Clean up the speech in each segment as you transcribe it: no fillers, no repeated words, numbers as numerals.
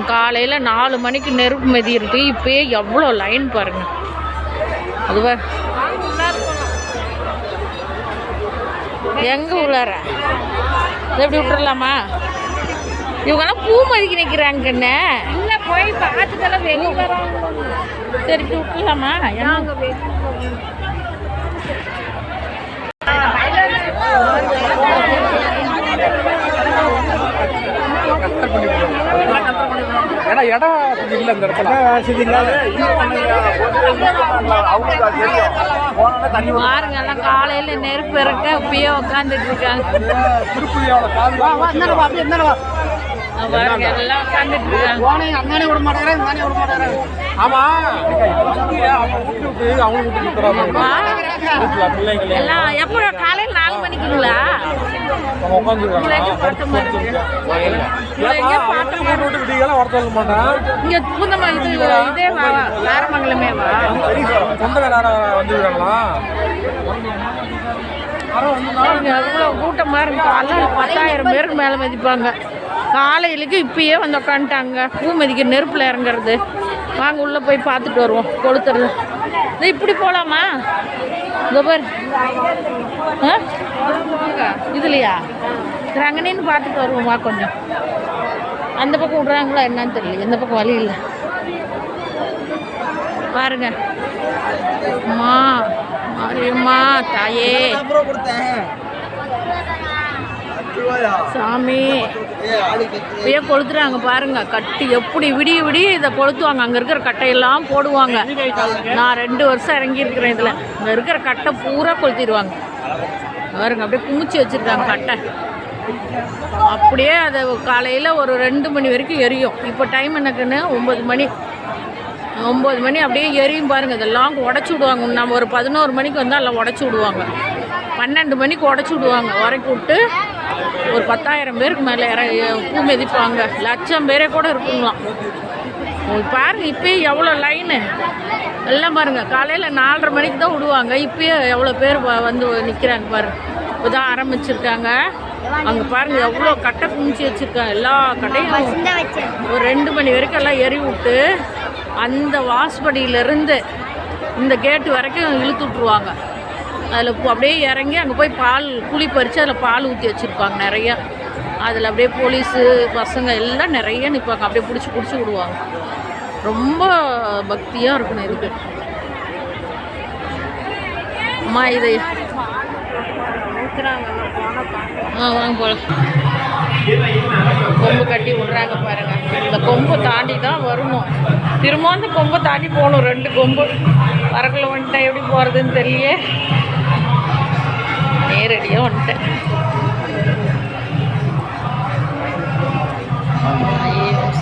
பாருங்க, காலையில் 4 மணிக்கு நெருப்பு மெதியிருக்கு. இப்போயே எவ்வளோ லைன் பாருங்க. அதுவா எங்கே உள்ளார எப்படி விட்டுறலாமா? இவங்கெல்லாம் பூ மதிக்க நிற்கிறாங்கண்ணே. இல்லை போய் பார்த்துக்கெல்லாம் வெளியே வராங்க. சரி விட்டுலாமா? ஏன்னா இடம் இல்லை இந்த இடத்துல வசதி பாருங்க எல்லாம் காலையில நெருப்பு இறக்க அப்பயே உட்காந்துட்டு இருக்காங்க. பாருங்க எல்லாம் உட்காந்துட்டு இருக்காங்க. அண்ணானே விட மாட்டேங்கிறேன், இந்தானே விட மாட்டேங்கிறேன். ஆமா எல்லாம் எப்போ காலையில் 4 மணிக்குங்களா? இங்க பூந்தமா இதே நாரமங்கலமேவா? சொந்த வேற வந்துருக்காங்களா? எவ்வளோ கூட்டமாக இருக்கு. காலையில் 10,000 பேருக்கு மேலே மதிப்பாங்க. காலையிலுக்கு இப்பயே வந்து உட்காந்துட்டாங்க. பூ மதிக்க நெருப்பில் இறங்குறது. வாங்க உள்ளே போய் பார்த்துட்டு வருவோம். கொளுத்துறது இப்படி போகலாமா? இந்த பேர் இதுலையா ரங்கனின்னு பார்த்துட்டு வருவோமா? கொஞ்சம் அந்த பக்கம் விட்றாங்களா என்னன்னு தெரியல. எந்த பக்கம் வழி இல்லை பாருங்க. அம்மா மாரியம்மா தாயே சாமி இப்பயே கொளுத்துறாங்க பாருங்க. கட்டி எப்படி விடிய விடிய இதை கொளுத்துவாங்க. அங்கே இருக்கிற கட்டையெல்லாம் போடுவாங்க. நான் 2 வருஷம் இறங்கியிருக்கிறேன் இதில். இங்கே இருக்கிற கட்டை பூரா கொளுத்திடுவாங்க பாருங்க. அப்படியே குமிச்சு வச்சுருக்காங்க கட்டை. அப்படியே அதை காலையில் ஒரு 2 மணி வரைக்கும் எரியும். இப்போ டைம் என்னக்குன்னு 9 மணி. 9 மணி அப்படியே எரியும் பாருங்கள். இதெல்லாம் உடச்சி விடுவாங்க. நம்ம ஒரு 11 மணிக்கு வந்தால் எல்லாம் உடச்சி விடுவாங்க. 12 மணிக்கு உடச்சி விடுவாங்க. உரைக்கி விட்டு ஒரு 10,000 பேருக்கு மேலே பூ மிதிப்பாங்க. 1,00,000 பேரே கூட இருக்குங்களாம். பாருங்கள் இப்போயே எவ்வளோ லைனு எல்லாம் பாருங்கள். காலையில் 4:30 மணிக்கு தான் விடுவாங்க. இப்போயே எவ்வளோ பேர் வந்து நிற்கிறாங்க பாருங்கள். இப்போ தான் ஆரம்பிச்சிருக்காங்க. அங்கே பாருங்கள் எவ்வளோ கட்டை குமிச்சு வச்சுருக்காங்க. எல்லா கட்டையும் ஒரு 2 மணி வரைக்கும் எல்லாம் எரி விட்டு அந்த வாசப்படியிலேருந்து இந்த கேட்டு வரைக்கும் இழுத்து விட்ருவாங்க. அதில் அப்படியே இறங்கி அங்கே போய் பால் குழி பறித்து அதில் பால் ஊற்றி வச்சுருப்பாங்க நிறையா. அதில் அப்படியே போலீஸு பசங்க எல்லாம் நிறைய நிற்பாங்க. அப்படியே பிடிச்சி விடுவாங்க. ரொம்ப பக்தியாக இருக்கணும் இதுக்கு. அம்மா இதை வாங்க போல கொம்பு கட்டி விட்றாங்க பாருங்கள். இந்த கொம்பை தாண்டி தான் வரணும். திரும்ப அந்த கொம்பை தாண்டி போகணும். 2 கொம்பு வரக்குள்ள வந்துட்டேன். எப்படி போகிறதுன்னு தெரியலையே. நேரடியாக வந்துட்டேன்.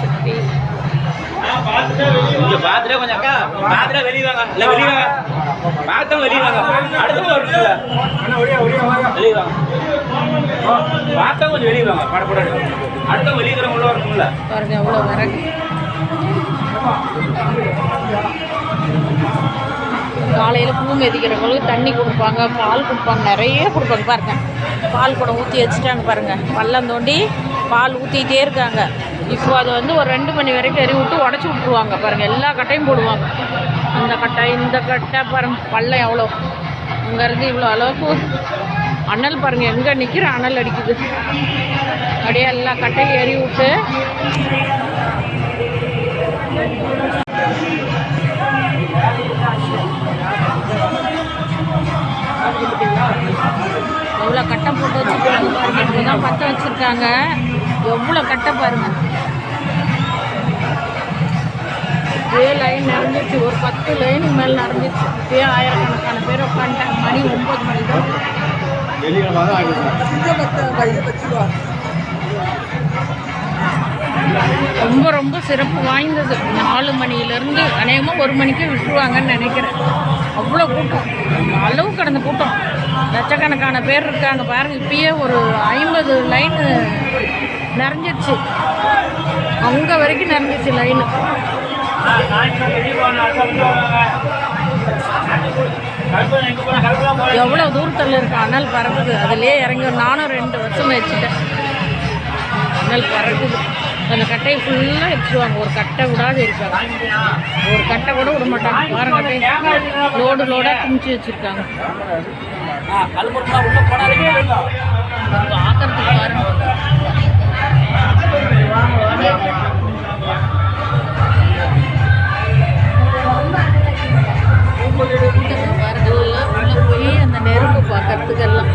சக்தி பாத்துட்டு கொஞ்சம் அக்கா பாத்துட்டு வெளியே வாங்க. இல்ல வெளியே வாங்க. பார்த்தா வெளியே வாங்க. அடுத்து ஒரு வெளியே வாங்க. பார்த்தா கொஞ்சம் வெளியே வாங்க. படப்பட அடுத்த வெளியே உள்ள வரணும்ல பாருங்க எவ்வளோ விறகு. காலையில் பூ மிதிக்கிறவங்களுக்கு தண்ணி கொடுப்பாங்க, பால் கொடுப்பாங்க, நிறைய கொடுப்பாங்க பாருங்க. பால் குடம் ஊற்றி வச்சுட்டாங்க பாருங்கள். பள்ளம் தோண்டி பால் ஊற்றிக்கிட்டே இருக்காங்க. இப்போ அதை வந்து ஒரு 2 மணி வரைக்கும் எரி விட்டு உடச்சி விட்ருவாங்க பாருங்கள். எல்லா கட்டையும் போடுவாங்க. அந்த கட்டை இந்த கட்டை பாருங்கள். பள்ளம் எவ்வளோ அங்கேருந்து இவ்வளோ அளவுக்கு அனல் பாருங்கள். எங்கே நிற்கிற அனல் அடிக்குது. அப்படியே எல்லா கட்டையும் எரி விட்டு எவ்வளோ கட்டை போட்டு வச்சுருக்காங்க பாருங்கள். இப்படி தான் பற்ற வச்சுருக்காங்க. எவ்வளோ கட்டை பாருங்கள். இப்படியே லைன் நிறைஞ்சிச்சு. ஒரு 10 லைனுக்கு மேலே நிறைஞ்சிச்சு. இப்படியே ஆயிரக்கணக்கான பேர் உட்காந்துட்டாங்க. மணி 9 மணி தான். ரொம்ப ரொம்ப சிறப்பு வாய்ந்தது. 4 மணிலேருந்து அநேகமாக 1 மணிக்கு விட்டுருவாங்கன்னு நினைக்கிறேன். அவ்வளோ கூட்டம், அளவு கடந்த கூட்டம். லட்சக்கணக்கான பேர் இருக்காங்க பாருங்கள். இப்பயே ஒரு 50 லைனு நிறைஞ்சிருச்சு. அங்கே வரைக்கும் நிறைஞ்சிச்சு லைனு. எவ்வளோ தூரத்தில் இருக்கு அனல் பறக்குது. அதிலே இறங்கி நானும் 2 வருஷம் வச்சுட்டேன். அனல் பறக்குது. அந்த கட்டையை ஃபுல்லாக எரிச்சிடுவாங்க. ஒரு கட்டை விடாது எரிப்பாங்க. ஒரு கட்டை கூட விட மாட்டாங்க. பாருங்க லோடு லோடாக குமிச்சு வச்சுருக்காங்க. பார்க்கறதுக்கு பாருங்க. பாருங்க உள்ள போய் அந்த நெருப்பு பார்க்கறதுக்கெல்லாம்